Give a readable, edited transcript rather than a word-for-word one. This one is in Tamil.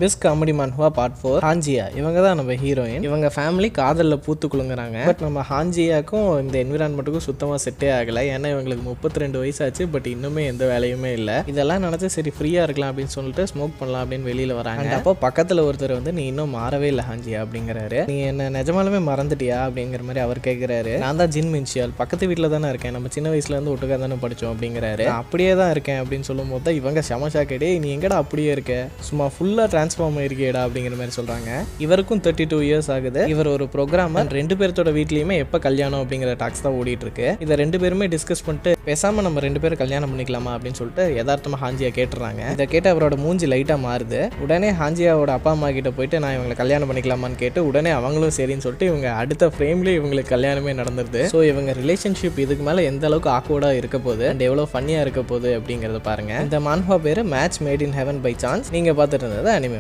பெஸ்ட் காமெடி மன்ஹுவா பார்ட் 4 ஹாஞ்சியா. இவங்க தான் நம்ம ஹீரோயின். இவங்க ஃபேமிலி காதலில் பூத்து குலுங்குறாங்க. பட் நம்ம ஹாஞ்சியாக்கும் இந்த என்விரான்மெண்ட்டுக்கும் சுத்தமாக செட்டே ஆகலை. ஏன்னா இவங்களுக்கு 32 வயசாச்சு. பட் இன்னுமே எந்த வேலையுமே இல்லை. இதெல்லாம் நினச்சி சரி ஃப்ரீயாக இருக்கலாம் அப்படின்னு சொல்லிட்டு ஸ்மோக் பண்ணலாம் அப்படின்னு வெளியில் வராங்க. அப்போ பக்கத்தில் ஒருத்தர் வந்து நீ இன்னும் மாறவே இல்லை ஹாஞ்சியா அப்படிங்கிறாரு. நீ என்ன நிஜமாலுமே மறந்துட்டியா அப்படிங்கிற மாதிரி அவர் கேட்குறாரு. நான் தான் ஜின் மின்ஷியால், பக்கத்து வீட்டில் தானே இருக்கேன், நம்ம சின்ன வயசுலேருந்து ஒட்டுக்கா தானே படித்தோம் அப்படிங்கிறாரு. அப்படியே தான் இருக்கேன் அப்படின்னு சொல்லும் போது தான் இவங்க செமஷா கேடே நீ எங்கடா அப்படியே இருக்க, சும்மா ஃபுல்லாக டிரான்ஸ்ஃபார்ம் ஆயிருக்கேடா அப்படிங்கிற மாதிரி சொல்கிறாங்க. இவருக்கும் 32 இயர்ஸ் ஆகுது. இவர் ஒரு ப்ரோக்ராமர். 2 பேர்த்தோட வீட்லேயுமே எப்போ கல்யாணம் அப்படிங்கிற டாக்ஸ் தான் ஓடிட்டு இருக்கு. இதை 2 பேருமே டிஸ்கஸ் பண்ணிட்டு பேசாமல் நம்ம 2 பேரும் கல்யாணம் பண்ணிக்கலாமா அப்படின்னு சொல்லிட்டு யதார்த்தமாக ஹாஞ்சியா கேட்டுறாங்க. இதை கேட்டு அவரோட மூஞ்சி லைட்டாக மாறுது. உடனே ஹாஞ்சியாவோட அப்பா அம்மா கிட்ட போயிட்டு நான் இவங்களை கல்யாணம் பண்ணிக்கலாமான்னு கேட்டு உடனே அவங்களும் சரின்னு சொல்லிட்டு இவங்க அடுத்த ஃப்ரேம்லேயே இவங்களுக்கு கல்யாணமே நடந்துருது. ஸோ இவங்க ரிலேஷன்ஷிப் இதுக்கு மேலே எந்த அளவுக்கு ஆக்வர்டாக இருக்க போகுது அண்ட் எவ்வளோ ஃபன்னியாக இருக்க போகுது அப்படிங்கிறத பாருங்க. இந்த மான்ஹுவா பேர் match made in heaven by chance. நீங்கள் பார்த்துட்டு இருந்தது அனிமே.